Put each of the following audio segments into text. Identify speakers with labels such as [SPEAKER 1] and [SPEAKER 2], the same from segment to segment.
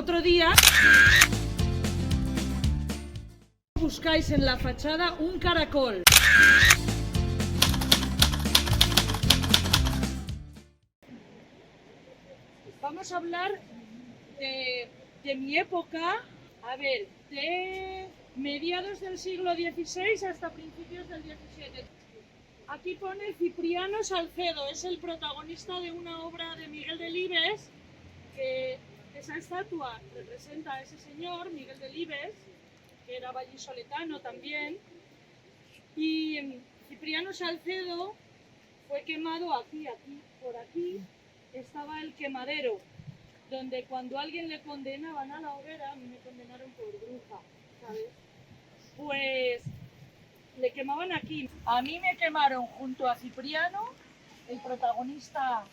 [SPEAKER 1] Otro día buscáis en la fachada un caracol. Vamos a hablar de mi época, a ver, de mediados del siglo XVI hasta principios del XVII. Aquí pone Cipriano Salcedo, es el protagonista de una obra de Miguel Delibes, que esa estatua representa a ese señor, Miguel Delibes, que era vallisoletano también, y Cipriano Salcedo fue quemado aquí, por aquí estaba el quemadero, donde cuando a alguien le condenaban a la hoguera, a mí me condenaron por bruja, ¿sabes? Pues le quemaban aquí. A mí me quemaron junto a Cipriano, el protagonista,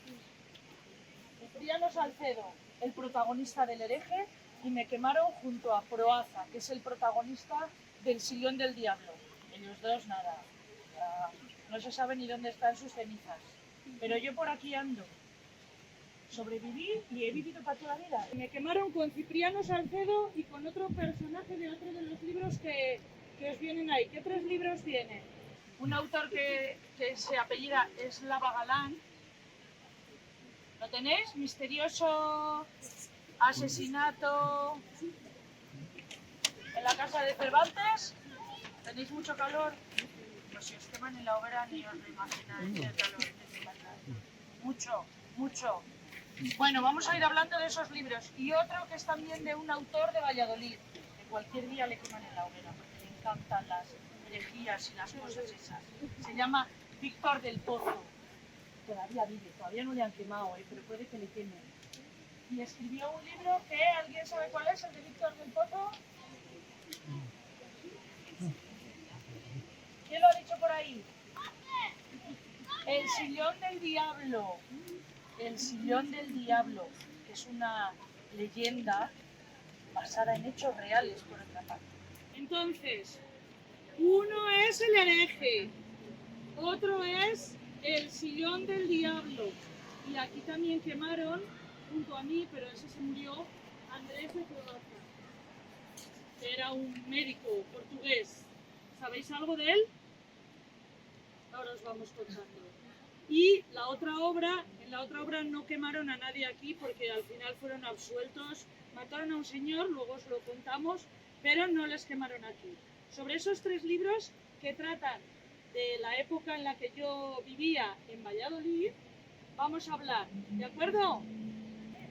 [SPEAKER 1] Cipriano Salcedo, el protagonista del Hereje, y me quemaron junto a Proaza, que es el protagonista del Sillón del Diablo. Ellos dos nada, no se sabe ni dónde están sus cenizas, pero yo por aquí ando. Sobreviví y he vivido para toda la vida. Me quemaron con Cipriano Salcedo y con otro personaje de otro de los libros que os vienen ahí. ¿Qué tres libros vienen? Un autor que se apellida Eslava Galán. ¿Lo tenéis? Misterioso asesinato en la casa de Cervantes. ¿Tenéis mucho calor? Pues si os queman en la hoguera ni os lo imagináis el calor que te pasa. Mucho, mucho. Bueno, vamos a ir hablando de esos libros. Y otro que es también de un autor de Valladolid, que cualquier día le queman en la hoguera, porque le encantan las herejías y las cosas esas. Se llama Víctor del Pozo. Todavía vive, todavía no le han quemado, pero puede que le quemen. Y escribió un libro que, ¿alguien sabe cuál es? El de Víctor del Pozo. ¿Quién lo ha dicho por ahí? El Sillón del Diablo. El Sillón del Diablo, que es una leyenda basada en hechos reales, por otra parte. Entonces, uno es el Hereje, otro es el Sillón del Diablo, y aquí también quemaron, junto a mí, pero ese se murió, Andrés de Proaza, que era un médico portugués. ¿Sabéis algo de él? Ahora os vamos contando. Y en la otra obra no quemaron a nadie aquí porque al final fueron absueltos, mataron a un señor, luego os lo contamos, pero no les quemaron aquí. Sobre esos tres libros que tratan de la época en la que yo vivía en Valladolid, vamos a hablar, ¿de acuerdo?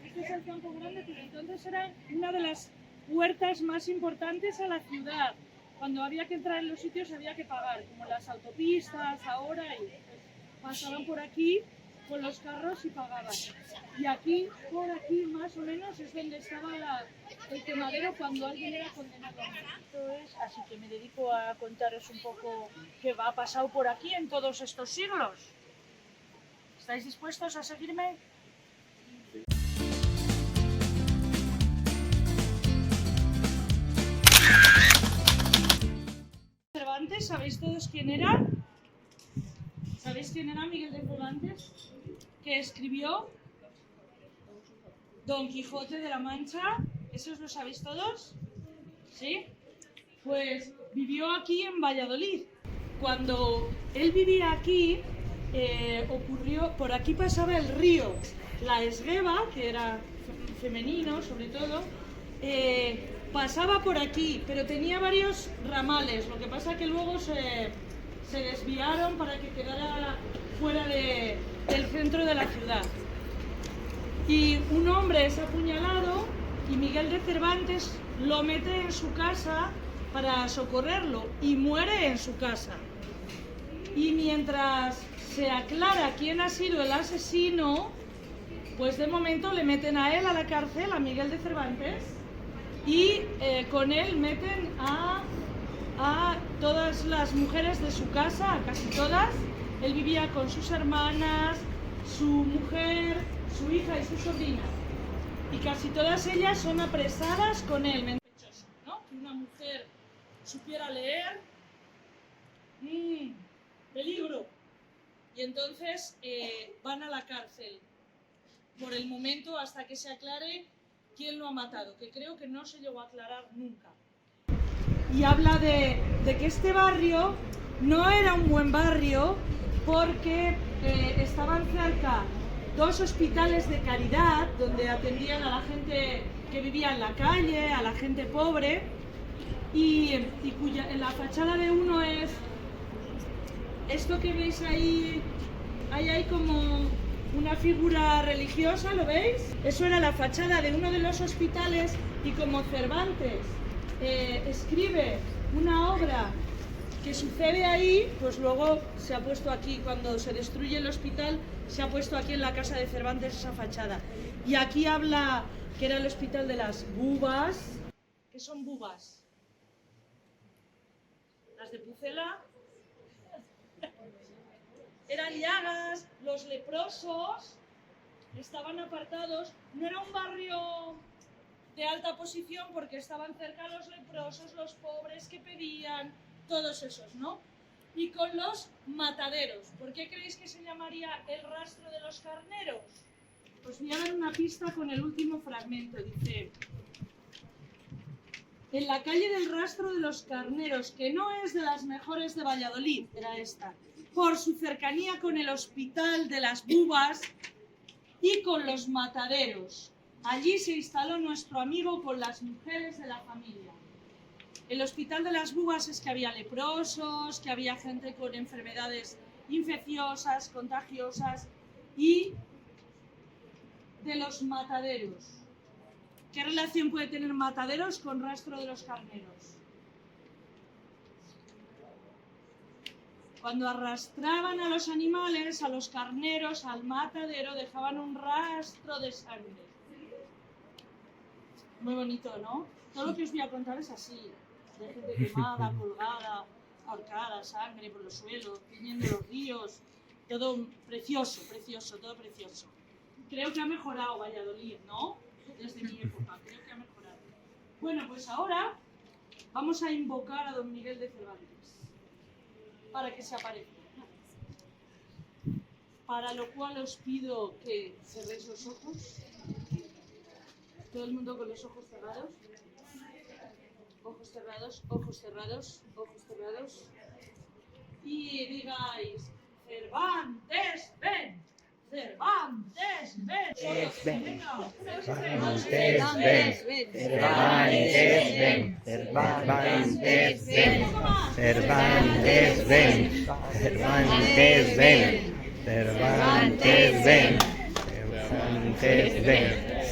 [SPEAKER 1] Este es el Campo Grande, pero entonces era una de las puertas más importantes a la ciudad. Cuando había que entrar en los sitios había que pagar, como las autopistas ahora, y pasaban por aquí con los carros y pagaban. Y aquí, por aquí más o menos, es donde estaba el quemadero cuando alguien era condenado. Esto es, así que me dedico a contaros un poco qué ha pasado por aquí en todos estos siglos. ¿Estáis dispuestos a seguirme? Cervantes, ¿sabéis todos quién era? ¿Sabéis quién era Miguel de Cervantes? Que escribió Don Quijote de la Mancha. ¿Esos lo sabéis todos? ¿Sí? Pues vivió aquí en Valladolid. Cuando él vivía aquí, ocurrió, por aquí pasaba el río, la Esgueva, que era femenino sobre todo, pasaba por aquí, pero tenía varios ramales. Lo que pasa es que luego se desviaron para que quedara fuera del centro de la ciudad. Y un hombre es apuñalado y Miguel de Cervantes lo mete en su casa para socorrerlo y muere en su casa. Y mientras se aclara quién ha sido el asesino, pues de momento le meten a él a la cárcel, a Miguel de Cervantes, y con él meten a todas las mujeres de su casa, a casi todas. Él vivía con sus hermanas, su mujer, su hija y su sobrina. Y casi todas ellas son apresadas con él. ¿No? Que una mujer supiera leer. Peligro. Y entonces van a la cárcel. Por el momento, hasta que se aclare quién lo ha matado, que creo que no se llegó a aclarar nunca. Y habla de que este barrio no era un buen barrio porque estaban cerca 2 hospitales de caridad donde atendían a la gente que vivía en la calle, a la gente pobre, y en la fachada de uno es esto que veis ahí, hay como una figura religiosa, ¿lo veis? Eso era la fachada de uno de los hospitales, y como Cervantes escribe una obra que sucede ahí, pues luego se ha puesto aquí, cuando se destruye el hospital, se ha puesto aquí en la casa de Cervantes esa fachada. Y aquí habla que era el hospital de las bubas. ¿Qué son bubas? Las de Pucela. Eran llagas, los leprosos estaban apartados. No era un barrio de alta posición porque estaban cerca los leprosos, los pobres que pedían, todos esos, ¿no? Y con los mataderos. ¿Por qué creéis que se llamaría el rastro de los carneros? Os voy a dar una pista con el último fragmento. Dice: en la calle del rastro de los carneros, que no es de las mejores de Valladolid, era esta, por su cercanía con el hospital de las bubas y con los mataderos. Allí se instaló nuestro amigo con las mujeres de la familia. El hospital de las bubas es que había leprosos, que había gente con enfermedades infecciosas, contagiosas, y de los mataderos. ¿Qué relación puede tener mataderos con rastro de los carneros? Cuando arrastraban a los animales, a los carneros, al matadero, dejaban un rastro de sangre. Muy bonito, ¿no? Todo lo que os voy a contar es así, de gente quemada, colgada, ahorcada, sangre por los suelos, tiñendo los ríos, todo precioso, precioso, todo precioso. Creo que ha mejorado Valladolid, ¿no? Desde mi época, creo que ha mejorado. Bueno, pues ahora vamos a invocar a don Miguel de Cervantes para que se aparezca. Para lo cual os pido que cerréis los ojos. Todo el mundo con los ojos cerrados. Ojos cerrados, ojos cerrados, ojos cerrados. Y digáis: Cervantes, ven. Cervantes, ven.
[SPEAKER 2] Cervantes, ven.
[SPEAKER 1] Cervantes,
[SPEAKER 2] ven. Cervantes, ven. Cervantes, ven. Cervantes, ven. Cervantes, ven. Cervantes, ven.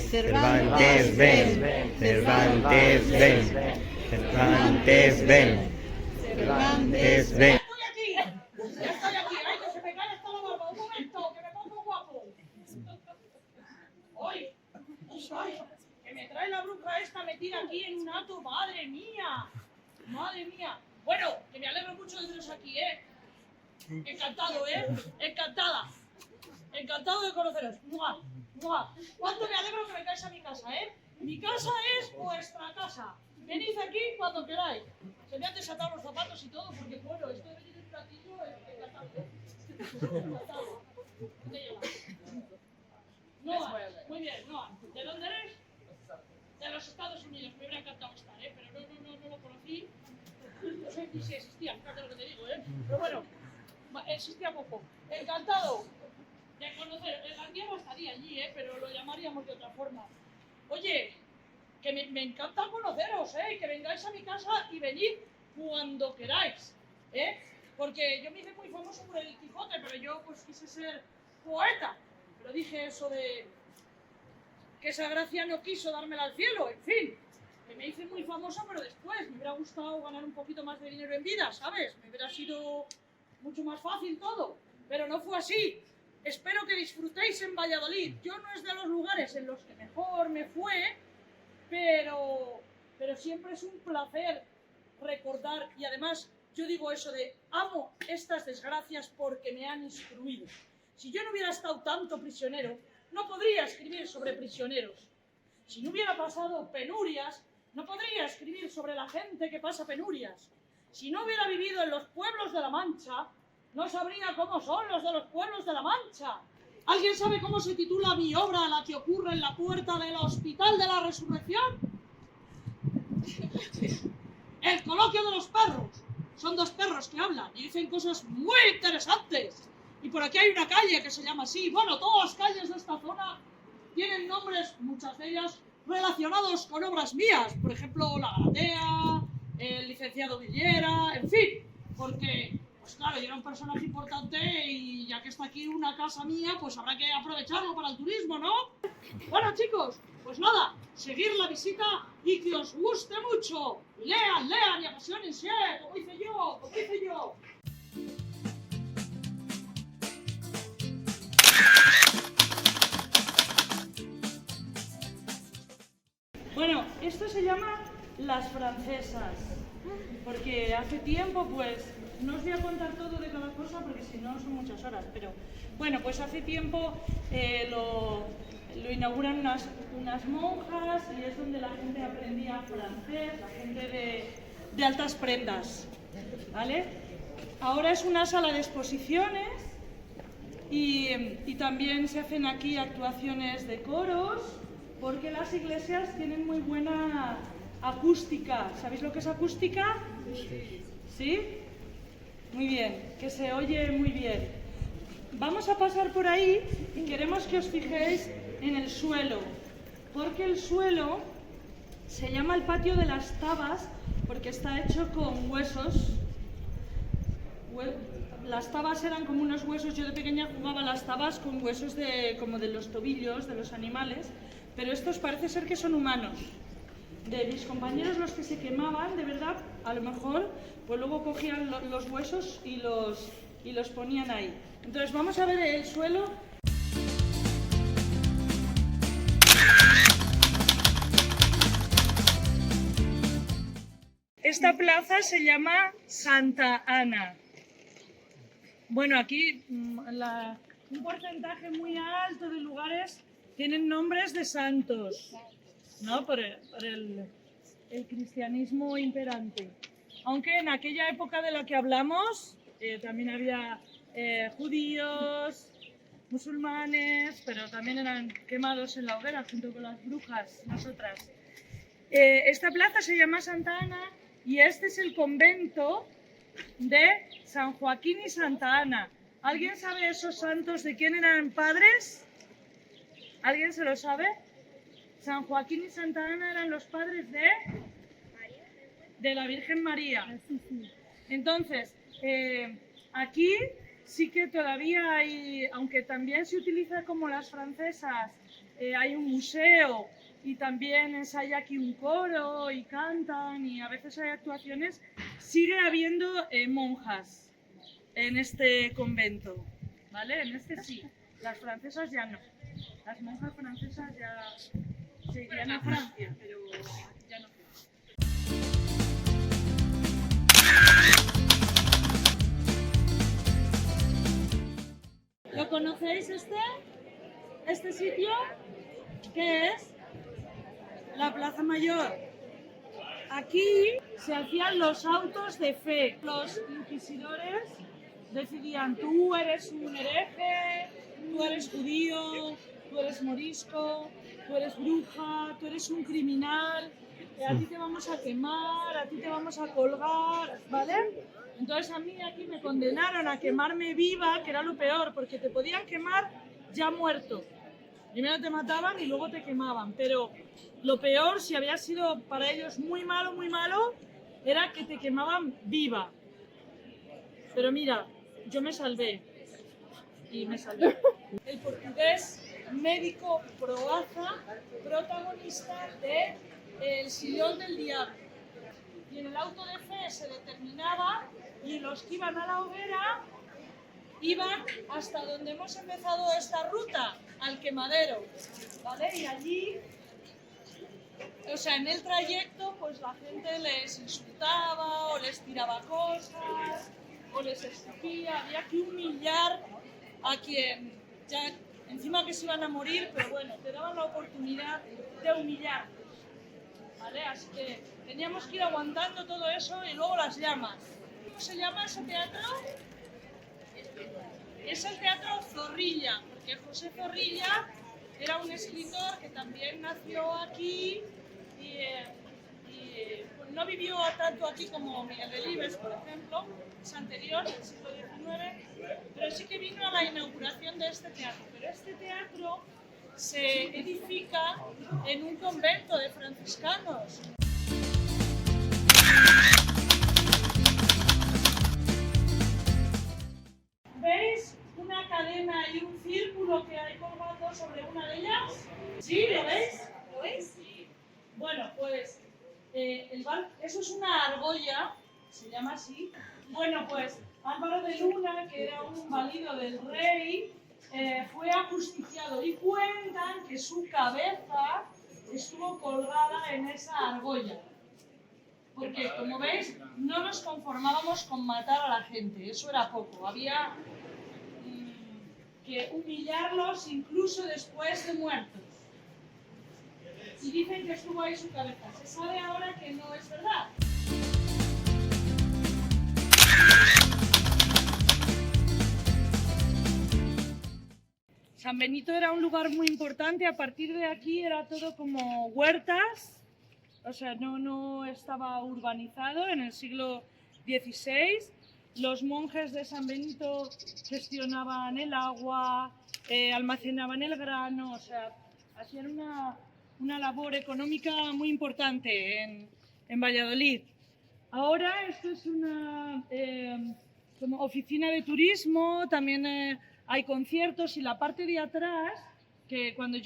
[SPEAKER 2] Cervantes, ven. Cervantes, ven. Cervantes, ven. Cervantes, ven. Cervantes, ven.
[SPEAKER 1] Estoy aquí, ay, que se me cae hasta la barba, un momento, que me pongo guapo. ¡Ay! ¡Ay! Que me trae la bruja esta metida aquí en un hato, madre mía. Madre mía. Bueno, que me alegro mucho de veros aquí, ¿eh? Encantado, ¿eh? Encantada. Encantado de conoceros. ¡Mua! ¡Mua! ¿Cuánto me alegro que vengáis a mi casa, eh? Mi casa es vuestra casa. Venid aquí cuando queráis. Se me han desatado los zapatos y todo, porque bueno, esto de venir en platillo es encantado. Encantado. ¿Dónde llevas? Noah, muy bien, Noah. ¿De dónde eres? De los Estados Unidos. Me hubiera encantado estar, pero no lo conocí. No sé ni si existía, fíjate lo que te digo, pero bueno, existía poco. Encantado de conocer. El Santiago estaría allí, pero lo llamaríamos de otra forma. Oye, que me encanta conoceros, que vengáis a mi casa y venid cuando queráis, porque yo me hice muy famoso por el Quijote, pero yo pues quise ser poeta, pero dije eso de que esa gracia no quiso dármela al cielo, en fin, que me hice muy famoso, pero después me hubiera gustado ganar un poquito más de dinero en vida, ¿sabes? Me hubiera sido mucho más fácil todo, pero no fue así. Espero que disfrutéis en Valladolid. Yo no es de los lugares en los que mejor me fue, pero siempre es un placer recordar, y además yo digo eso de amo estas desgracias porque me han instruido. Si yo no hubiera estado tanto prisionero, no podría escribir sobre prisioneros. Si no hubiera pasado penurias, no podría escribir sobre la gente que pasa penurias. Si no hubiera vivido en los pueblos de la Mancha, no sabría cómo son los de los pueblos de la Mancha. ¿Alguien sabe cómo se titula mi obra, la que ocurre en la puerta del Hospital de la Resurrección? El coloquio de los perros. Son dos perros que hablan y dicen cosas muy interesantes. Y por aquí hay una calle que se llama así. Bueno, todas las calles de esta zona tienen nombres, muchas de ellas relacionados con obras mías. Por ejemplo, La Galatea, el licenciado Villera, en fin. Porque, pues claro, yo era un personaje importante y ya que está aquí una casa mía, pues habrá que aprovecharlo para el turismo, ¿no? Bueno, chicos, pues nada, seguir la visita y que os guste mucho. Lean, lean y apasionense, como hice yo, como hice yo. Bueno, esto se llama Las Francesas, porque hace tiempo, pues, no os voy a contar todo de cada cosa porque si no son muchas horas, pero bueno, pues hace tiempo lo inauguran unas monjas y es donde la gente aprendía francés, la gente de altas prendas, ¿vale? Ahora es una sala de exposiciones y también se hacen aquí actuaciones de coros, porque las iglesias tienen muy buena acústica. ¿Sabéis lo que es acústica? ¿Sí? Muy bien, que se oye muy bien. Vamos a pasar por ahí y queremos que os fijéis en el suelo, porque el suelo se llama el patio de las tabas porque está hecho con huesos. Las tabas eran como unos huesos, yo de pequeña jugaba a las tabas con huesos como de los tobillos de los animales, pero estos parece ser que son humanos. De mis compañeros, los que se quemaban, de verdad, a lo mejor, pues luego cogían los huesos y los ponían ahí. Entonces vamos a ver el suelo. Esta plaza se llama Santa Ana. Bueno, aquí un porcentaje muy alto de lugares tienen nombres de santos, ¿no? Por el cristianismo imperante. Aunque en aquella época de la que hablamos también había judíos, musulmanes, pero también eran quemados en la hoguera junto con las brujas, nosotras. Esta plaza se llama Santa Ana y este es el convento de San Joaquín y Santa Ana. ¿Alguien sabe esos santos de quién eran padres? ¿Alguien se lo sabe? San Joaquín y Santa Ana eran los padres de la Virgen María. Entonces, aquí sí que todavía hay, aunque también se utiliza como las francesas, hay un museo y también hay aquí un coro y cantan y a veces hay actuaciones, sigue habiendo monjas en este convento, ¿vale? En este sí, las francesas ya no. Las monjas francesas ya se irían a Francia, pero ya no. ¿Lo conocéis este sitio? ¿Qué es? La Plaza Mayor. Aquí se hacían los autos de fe. Los inquisidores decidían, tú eres un hereje, tú eres judío, tú eres morisco, tú eres bruja, tú eres un criminal, a ti te vamos a quemar, a ti te vamos a colgar, ¿vale? Entonces a mí aquí me condenaron a quemarme viva, que era lo peor, porque te podían quemar ya muerto. Primero te mataban y luego te quemaban, pero lo peor, si había sido para ellos muy malo, era que te quemaban viva. Pero mira, yo me salvé. Y me salvé. El portugués médico Proaza, protagonista de El Sillón del Diablo. Y en el auto de fe se determinaba y los que iban a la hoguera iban hasta donde hemos empezado esta ruta, al quemadero, ¿vale? Y allí, o sea, en el trayecto, pues la gente les insultaba o les tiraba cosas o les escupía, había que humillar a quien ya encima que se iban a morir, pero bueno, te daban la oportunidad de humillar, ¿vale? Así que teníamos que ir aguantando todo eso y luego las llamas. ¿Cómo se llama ese teatro? Es el Teatro Zorrilla. porque José Zorrilla era un escritor que también nació aquí y no vivió tanto aquí como Miguel Delibes, por ejemplo, es anterior, del siglo XIX, pero sí que vino a la inauguración de este teatro. Pero este teatro se edifica en un convento de franciscanos. ¿Veis una cadena y un círculo que hay colgando sobre una de ellas? ¿Sí? ¿Lo veis? ¿Lo veis? Sí. Bueno, pues eso es una argolla, se llama así. Bueno, pues Álvaro de Luna, que era un valido del rey, fue ajusticiado y cuentan que su cabeza estuvo colgada en esa argolla. Porque, como veis, no nos conformábamos con matar a la gente, eso era poco. Había que humillarlos incluso después de muertos. Y dicen que estuvo ahí su cabeza. Se sabe ahora que no es verdad. San Benito era un lugar muy importante. A partir de aquí era todo como huertas. O sea, no estaba urbanizado en el siglo XVI. Los monjes de San Benito gestionaban el agua, almacenaban el grano, o sea, hacían una labor económica muy importante en Valladolid. Ahora esto es una como oficina de turismo, también hay conciertos y la parte de atrás, que cuando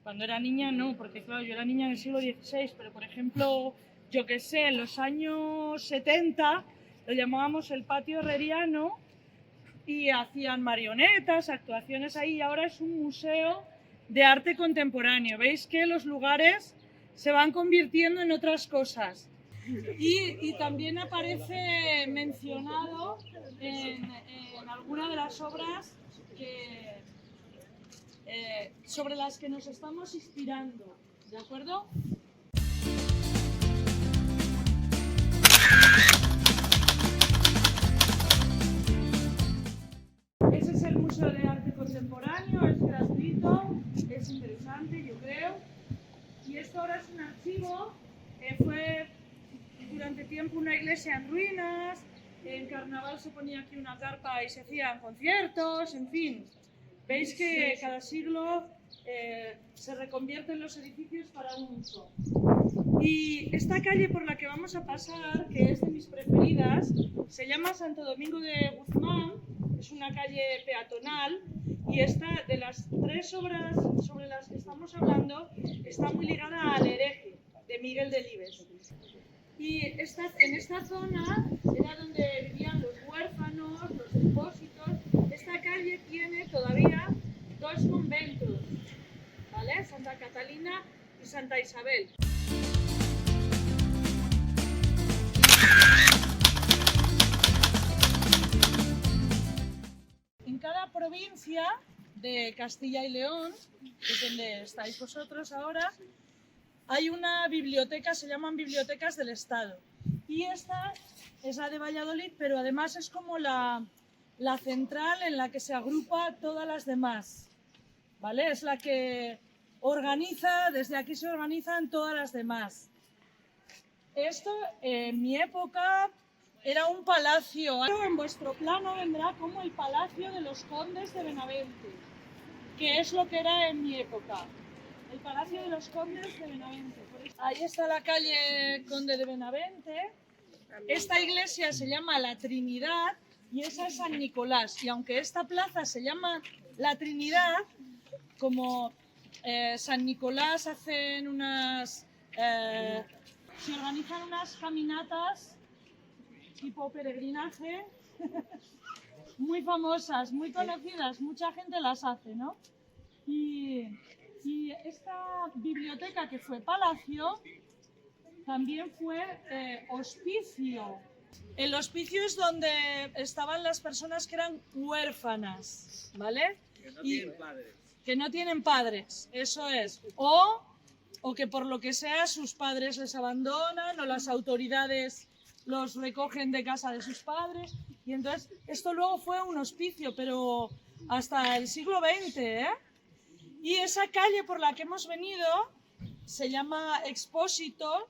[SPEAKER 1] cuando era niña no, porque claro, yo era niña en el siglo XVI, pero por ejemplo, yo qué sé, en los años 70 lo llamábamos el patio herreriano y hacían marionetas, actuaciones ahí, y ahora es un museo de arte contemporáneo. Veis que los lugares se van convirtiendo en otras cosas. Y también aparece mencionado en alguna de las obras sobre las que nos estamos inspirando, ¿de acuerdo? Ese es el Museo de Arte Contemporáneo, es gratuito, es interesante, yo creo. Y esto ahora es un archivo, fue durante tiempo una iglesia en ruinas, en carnaval se ponía aquí una carpa y se hacían conciertos, en fin. Veis que cada siglo se reconvierten los edificios para un uso. Y esta calle por la que vamos a pasar, que es de mis preferidas, se llama Santo Domingo de Guzmán, es una calle peatonal y esta, de las tres obras sobre las que estamos hablando, está muy ligada al Hereje, de Miguel Delibes. Y en esta zona era donde vivían los huérfanos, los depósitos. Esta calle tiene todavía dos conventos, ¿vale? Santa Catalina y Santa Isabel. En cada provincia de Castilla y León, que es donde estáis vosotros ahora, hay una biblioteca, se llaman bibliotecas del Estado. Y esta es la de Valladolid, pero además es como la central en la que se agrupa todas las demás, ¿vale? Es la que organiza, desde aquí se organizan todas las demás. Esto, en mi época, era un palacio. En vuestro plano vendrá como el Palacio de los Condes de Benavente, que es lo que era en mi época. El Palacio de los Condes de Benavente. Ahí está la calle Conde de Benavente. Esta iglesia se llama La Trinidad y esa es San Nicolás. Y aunque esta plaza se llama La Trinidad, como San Nicolás se organizan unas caminatas tipo peregrinaje muy famosas, muy conocidas, mucha gente las hace, ¿no? Y esta biblioteca que fue palacio también fue hospicio. El hospicio es donde estaban las personas que eran huérfanas, ¿vale?
[SPEAKER 3] Que no tienen padres.
[SPEAKER 1] Que no tienen padres, eso es. O que por lo que sea sus padres les abandonan o las autoridades los recogen de casa de sus padres. Y entonces esto luego fue un hospicio, pero hasta el siglo XX, ¿eh? Y esa calle por la que hemos venido se llama Expósito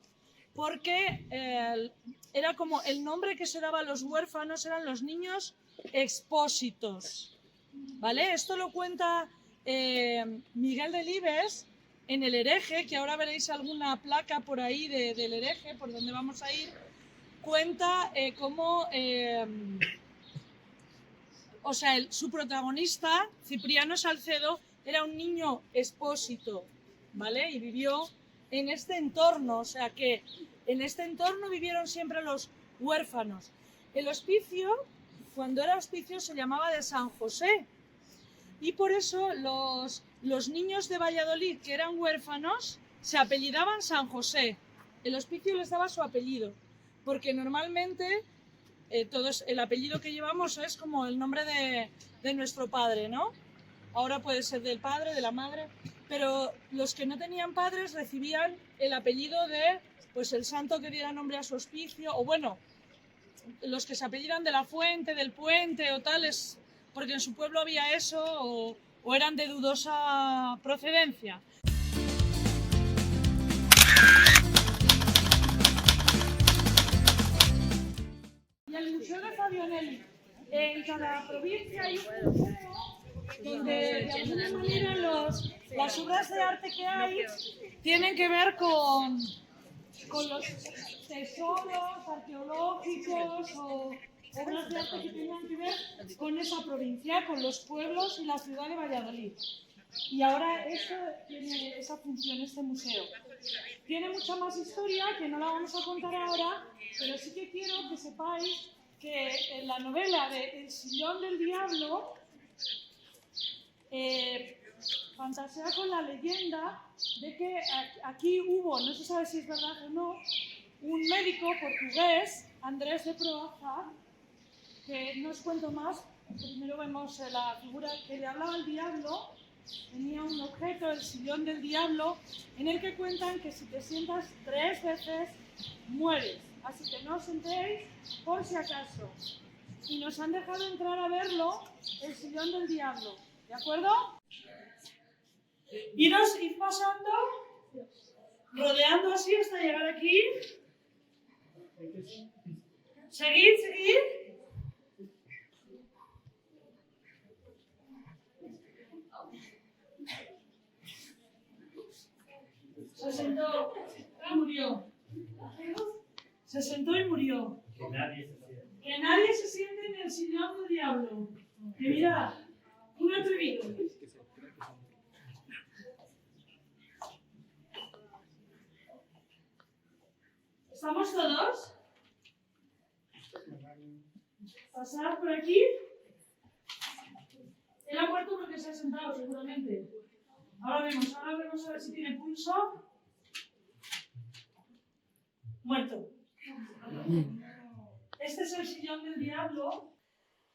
[SPEAKER 1] porque era como el nombre que se daba a los huérfanos, eran los niños expósitos, ¿vale? Esto lo cuenta Miguel Delibes en El Hereje, que ahora veréis alguna placa por ahí del Hereje, por donde vamos a ir. Cuenta cómo, o sea, su protagonista, Cipriano Salcedo, era un niño expósito, ¿vale? Y vivió en este entorno, o sea que en este entorno vivieron siempre los huérfanos. El hospicio, cuando era hospicio, se llamaba de San José, y por eso los niños de Valladolid que eran huérfanos se apellidaban San José. El hospicio les daba su apellido, porque normalmente todos, el apellido que llevamos es como el nombre de nuestro padre, ¿no? Ahora puede ser del padre, de la madre, pero los que no tenían padres recibían el apellido de, pues, el santo que diera nombre a su hospicio, o bueno, los que se apellidan de la fuente, del puente o tales, porque en su pueblo había eso, o eran de dudosa procedencia. Y el Museo de Fabio Nelli, en cada provincia hay un museo donde de alguna manera las obras de arte que hay tienen que ver con los tesoros arqueológicos o obras de arte que tengan que ver con esa provincia, con los pueblos y la ciudad de Valladolid. Y ahora eso tiene esa función, este museo. Tiene mucha más historia que no la vamos a contar ahora, pero sí que quiero que sepáis que en la novela de El Sillón del Diablo fantasea con la leyenda de que aquí hubo, no se sabe si es verdad o no, un médico portugués, Andrés de Proaza, que no os cuento más, primero vemos la figura que le hablaba al diablo, tenía un objeto, el sillón del diablo, en el que cuentan que si te sientas 3 veces, mueres. Así que no os sentéis por si acaso. Y nos han dejado entrar a verlo, el sillón del diablo. ¿De acuerdo? Ir pasando, rodeando así hasta llegar aquí. Seguid, seguid. Se sentó y murió. Se sentó y murió. Que nadie se siente en el sillón del diablo. Que mirad, un atrevido. ¿Estamos todos? Pasar por aquí. Él ha muerto porque se ha sentado, seguramente. Ahora vemos a ver si tiene pulso. Muerto. Este es el sillón del diablo.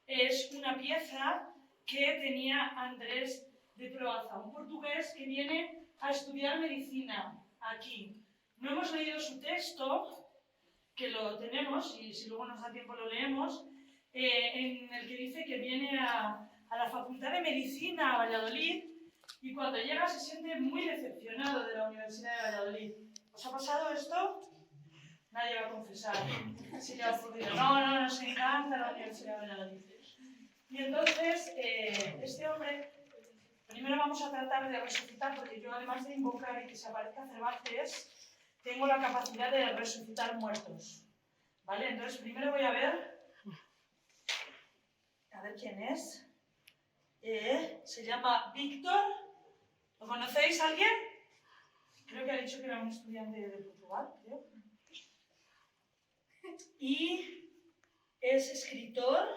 [SPEAKER 1] Es una pieza que tenía Andrés de Proaza, un portugués que viene a estudiar medicina aquí. No hemos leído su texto, que lo tenemos, y si luego nos da tiempo lo leemos, en el que dice que viene a la Facultad de Medicina a Valladolid y cuando llega se siente muy decepcionado de la Universidad de Valladolid. ¿Os ha pasado esto? Nadie va a confesar. Si le ha ocurrido. No, nos encanta la Universidad de Valladolid. Y entonces, este hombre, primero vamos a tratar de resucitar, porque yo además de invocar y que se aparezca Cervantes, tengo la capacidad de resucitar muertos. ¿Vale? Entonces, primero voy a ver quién es. Se llama Víctor. ¿Lo conocéis alguien? Creo que ha dicho que era un estudiante de Portugal, creo. Y es escritor.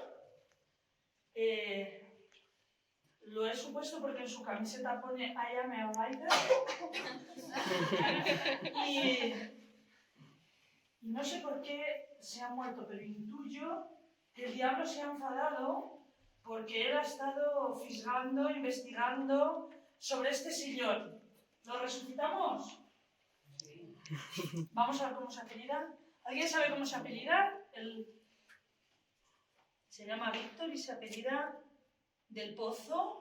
[SPEAKER 1] Lo he supuesto porque en su camiseta pone I am a writer. y no sé por qué se ha muerto, pero intuyo que el diablo se ha enfadado porque él ha estado fisgando, investigando sobre este sillón. ¿Lo resucitamos? Sí. Vamos a ver cómo se apellida. ¿Alguien sabe cómo se apellida? Se llama Víctor y se apellida del Pozo.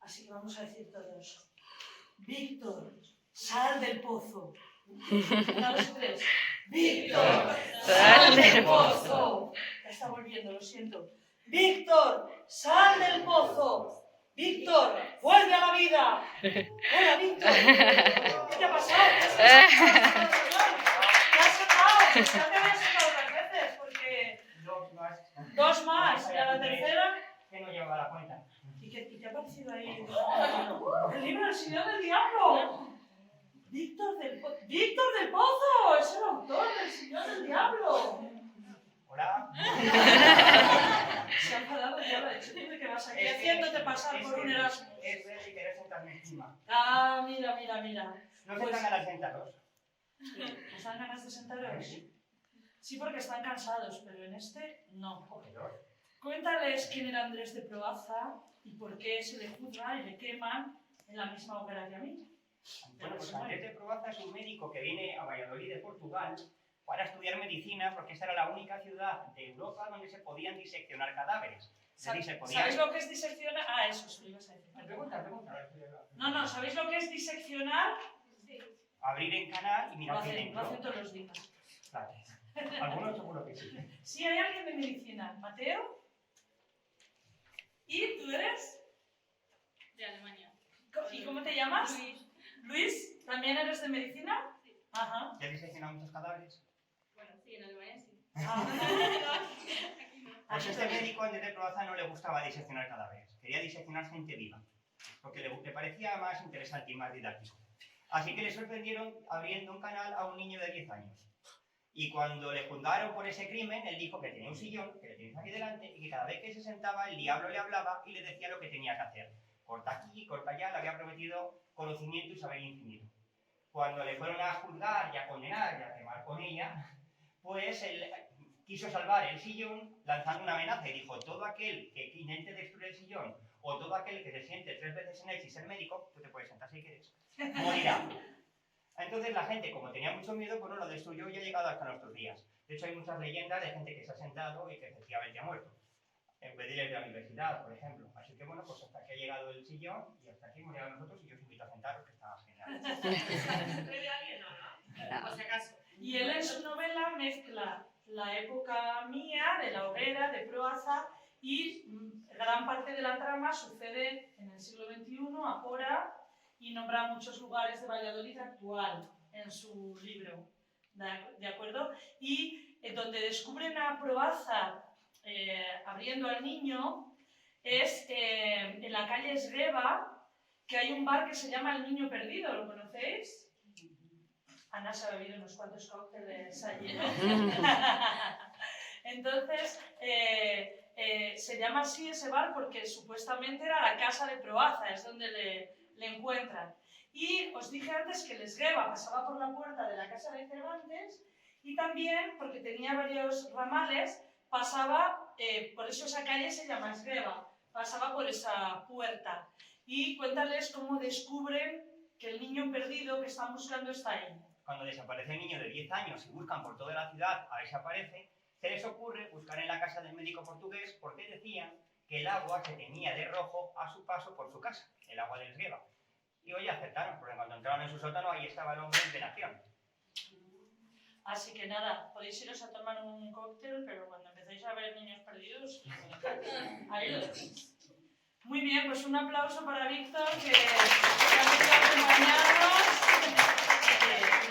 [SPEAKER 1] Así que vamos a decir todos. Víctor, sal del pozo. 1, 2, 3. Víctor, sal del pozo. Ya está volviendo, lo siento. Víctor, sal del pozo. Víctor, vuelve a la vida. Hola, Víctor. ¿Qué te ha pasado? ¿Te has sacado? Ya te habías sacado otras veces, porque...
[SPEAKER 3] 2 más.
[SPEAKER 1] 2 más. ¿Y a la tercera?
[SPEAKER 3] Que no lleva la cuenta.
[SPEAKER 1] ¿Y qué te ha parecido ahí? El libro del Señor del Diablo. Víctor del Pozo. Es el autor del Señor del Diablo.
[SPEAKER 3] Hola.
[SPEAKER 1] Se ha enfadado ya, lo ha dicho. Dime que vas aquí haciéndote pasar por un Erasmus.
[SPEAKER 3] Es ver y querer sentarme encima.
[SPEAKER 1] Ah, mira.
[SPEAKER 3] No
[SPEAKER 1] Pues-
[SPEAKER 3] se están a las sentados.
[SPEAKER 1] ¿Os dan ganas de sentaros? Sí, porque están cansados, pero en este no.
[SPEAKER 3] Cogedor.
[SPEAKER 1] Cuéntales quién era Andrés de Proaza y por qué se le juzga y le queman en la misma hoguera que a mí.
[SPEAKER 3] Bueno, pues Andrés de Proaza es un médico que viene a Valladolid de Portugal para estudiar medicina porque esta era la única ciudad de Europa donde se podían diseccionar cadáveres. Es decir, se podían...
[SPEAKER 1] ¿Sabéis lo que es diseccionar? Ah, eso, se lo ibas a decir.
[SPEAKER 3] Pregunta.
[SPEAKER 1] No, ¿sabéis lo que es diseccionar?
[SPEAKER 3] Abrir en canal y
[SPEAKER 1] Lo
[SPEAKER 3] mirar qué
[SPEAKER 1] hacen
[SPEAKER 3] dentro.
[SPEAKER 1] todos los días.
[SPEAKER 3] Claro. Algunos seguro que sí.
[SPEAKER 1] Sí, hay alguien de medicina. ¿Mateo? ¿Y tú eres?
[SPEAKER 4] De Alemania.
[SPEAKER 1] ¿Y cómo te llamas?
[SPEAKER 4] Luis.
[SPEAKER 1] ¿Luis? ¿También eres de medicina?
[SPEAKER 4] Sí.
[SPEAKER 1] Ajá.
[SPEAKER 3] ¿Ya has diseccionado muchos cadáveres?
[SPEAKER 4] Bueno, sí, en Alemania sí.
[SPEAKER 1] Ah.
[SPEAKER 3] Pues este médico, Andrés de Proaza, no le gustaba diseccionar cadáveres. Quería diseccionar gente viva, porque le parecía más interesante y más didáctico. Así que le sorprendieron abriendo un canal a un niño de 10 años. Y cuando le juzgaron por ese crimen, él dijo que tenía un sillón, que le tienes aquí delante, y que cada vez que se sentaba, el diablo le hablaba y le decía lo que tenía que hacer. Corta aquí, corta allá, le había prometido conocimiento y saber infinito. Cuando le fueron a juzgar y a condenar y a quemar con ella, pues él quiso salvar el sillón lanzando una amenaza y dijo: todo aquel que intente destruir el sillón o todo aquel que se siente 3 veces en él sin ser médico, tú te puedes sentar si quieres, morirá. Entonces la gente, como tenía mucho miedo, pues no lo destruyó y ha llegado hasta nuestros días. De hecho, hay muchas leyendas de gente que se ha sentado y que efectivamente ha muerto. En Bediles de la universidad, por ejemplo. Así que bueno, pues hasta aquí ha llegado el sillón y hasta aquí hemos llegado nosotros y yo os invito a sentaros, que está genial.
[SPEAKER 4] ¿De alguien o no? Por si acaso.
[SPEAKER 1] Y él en su novela mezcla la época mía, de la hoguera, de Proaza, y gran parte de la trama sucede en el siglo XXI, ahora, y nombra muchos lugares de Valladolid actual en su libro, ¿de acuerdo? Y donde descubren a Proaza abriendo al niño es en la calle Esgueva, que hay un bar que se llama El Niño Perdido, ¿lo conocéis? Ana se ha bebido unos cuantos cócteles ayer. Entonces, se llama así ese bar porque supuestamente era la casa de Proaza, es donde le encuentran. Y os dije antes que el Esgueva pasaba por la puerta de la casa de Cervantes y también, porque tenía varios ramales, pasaba, por eso esa calle se llama Esgueva, pasaba por esa puerta. Y cuéntales cómo descubren que el niño perdido que están buscando está ahí.
[SPEAKER 3] Cuando desaparece el niño de 10 años y buscan por toda la ciudad a ver si aparece, se les ocurre buscar en la casa del médico portugués porque decían que el agua se teñía de rojo a su paso por su casa, el agua del Esgueva. Y hoy acertaron, porque cuando entraron en su sótano ahí estaba el hombre en venación.
[SPEAKER 1] Así que nada, podéis iros a tomar un cóctel, pero cuando empecéis a ver niños perdidos, ahí lo tenéis. Muy bien, pues un aplauso para Víctor, que ha venido a acompañarnos.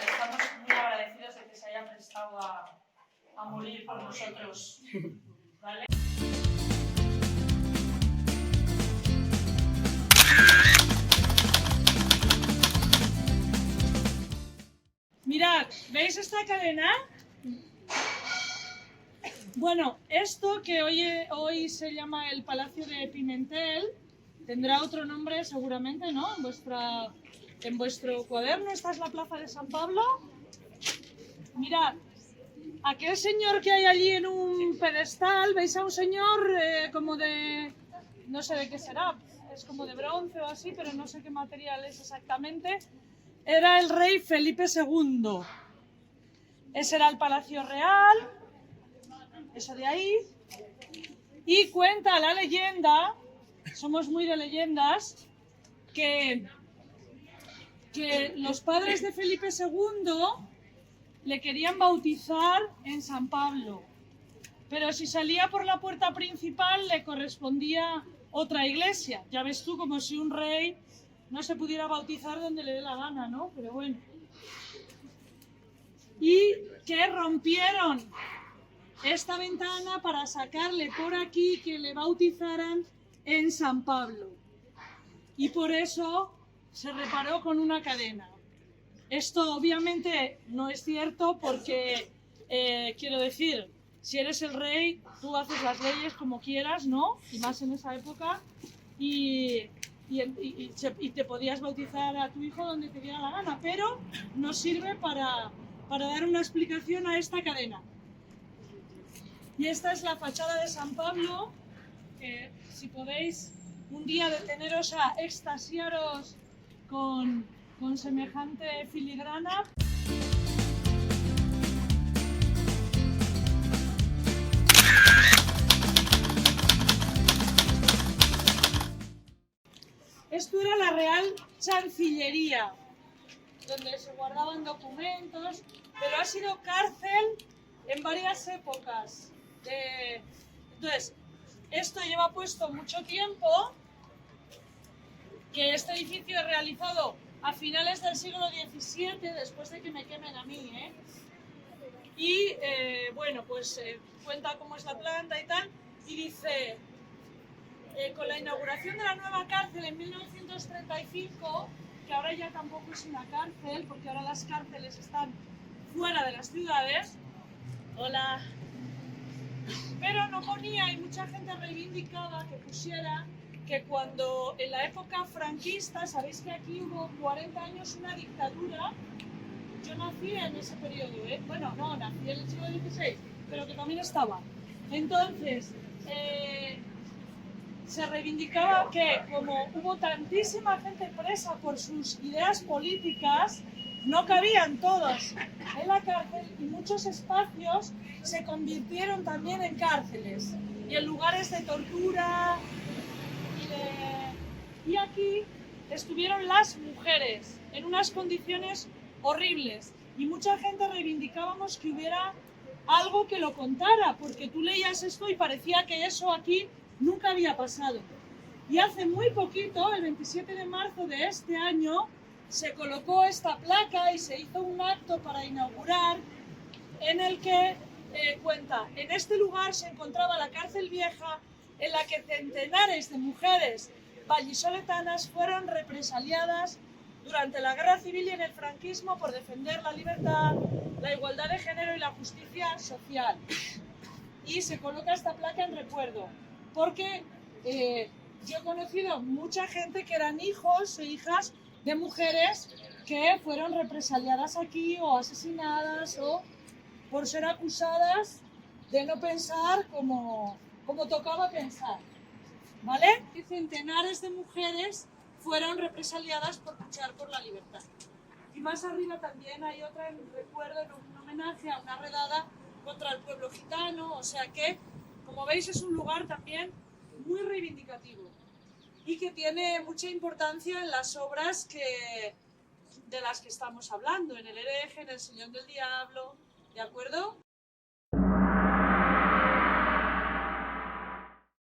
[SPEAKER 1] Estamos muy agradecidos de que se haya prestado a morir por nosotros. ¿Vale? Mirad, ¿veis esta cadena? Bueno, esto que hoy se llama el Palacio de Pimentel, tendrá otro nombre seguramente, ¿no? En vuestro cuaderno, esta es la Plaza de San Pablo. Mirad, aquel señor que hay allí en un pedestal, ¿veis a un señor como de, no sé de qué será, es como de bronce o así, pero no sé qué material es exactamente? Era el rey Felipe II. Ese era el Palacio Real, eso de ahí. Y cuenta la leyenda, somos muy de leyendas, que los padres de Felipe II le querían bautizar en San Pablo, pero si salía por la puerta principal le correspondía otra iglesia. Ya ves tú, como si un rey no se pudiera bautizar donde le dé la gana, ¿no? Pero bueno. Y que rompieron esta ventana para sacarle por aquí, que le bautizaran en San Pablo. Y por eso se reparó con una cadena. Esto obviamente no es cierto porque, quiero decir, si eres el rey, tú haces las leyes como quieras, ¿no? Y más en esa época. Y te podías bautizar a tu hijo donde te diera la gana, pero nos sirve para dar una explicación a esta cadena. Y esta es la fachada de San Pablo, que si podéis un día deteneros a extasiaros con semejante filigrana. Esto era la Real Chancillería, donde se guardaban documentos, pero ha sido cárcel en varias épocas. Entonces, esto lleva puesto mucho tiempo, que este edificio es realizado a finales del siglo XVII, después de que me quemen a mí, ¿eh? Y bueno, pues cuenta cómo es la planta y tal, y dice, con la inauguración de la nueva cárcel en 1935, que ahora ya tampoco es una cárcel, porque ahora las cárceles están fuera de las ciudades. Hola. Pero no ponía, y mucha gente reivindicaba que pusiera, que cuando en la época franquista, sabéis que aquí hubo 40 años una dictadura. Yo nací en ese periodo, ¿eh? Bueno, no, nací en el siglo XVI, pero que también estaba. Entonces, se reivindicaba que como hubo tantísima gente presa por sus ideas políticas, no cabían todos en la cárcel y muchos espacios se convirtieron también en cárceles y en lugares de tortura. Y aquí estuvieron las mujeres en unas condiciones horribles y mucha gente reivindicábamos que hubiera algo que lo contara, porque tú leías esto y parecía que eso aquí nunca había pasado. Y hace muy poquito, el 27 de marzo de este año, se colocó esta placa y se hizo un acto para inaugurar en el que cuenta, en este lugar se encontraba la cárcel vieja en la que centenares de mujeres vallisoletanas fueron represaliadas durante la guerra civil y en el franquismo por defender la libertad, la igualdad de género y la justicia social. Y se coloca esta placa en recuerdo, porque yo he conocido mucha gente que eran hijos e hijas de mujeres que fueron represaliadas aquí o asesinadas o por ser acusadas de no pensar como tocaba pensar, ¿vale? Y centenares de mujeres fueron represaliadas por luchar por la libertad. Y más arriba también hay otra en recuerdo, en un homenaje a una redada contra el pueblo gitano, o sea que, como veis, es un lugar también muy reivindicativo y que tiene mucha importancia en las obras de las que estamos hablando, en el hereje, en el Sillón del Diablo, ¿de acuerdo?